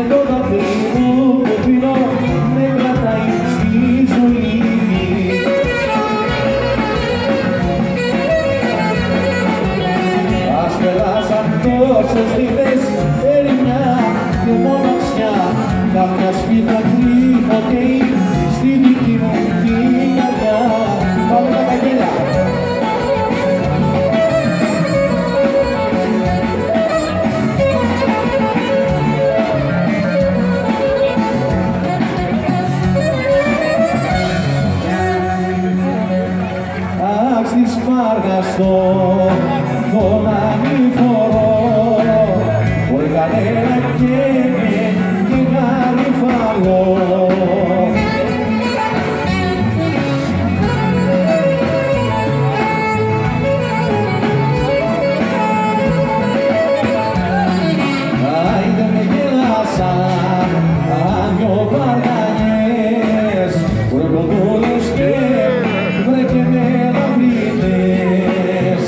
το καφέ μου το πίνω με κρατάει στη ζωή. Ας περάσαν τόσες στιγμές ερημιά και μοναξιά, κάποια σπίτα κρύβω και στη δική μου την καρδιά. Πάμε τα καγγέλια. Στη Σπάργαστο τον ανηφορώ, ο κανένα καίγε και γαριφαλό. Άιντε με γελάσαν αν δυο βαργανιές, βρεκοδούλες και βρεκεμένα βρύτες.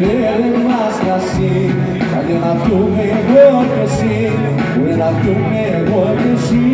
Φέρε μας κασί, άντε να πιούμε εγώ κι εσύ, να πιούμε εγώ κι εσύ.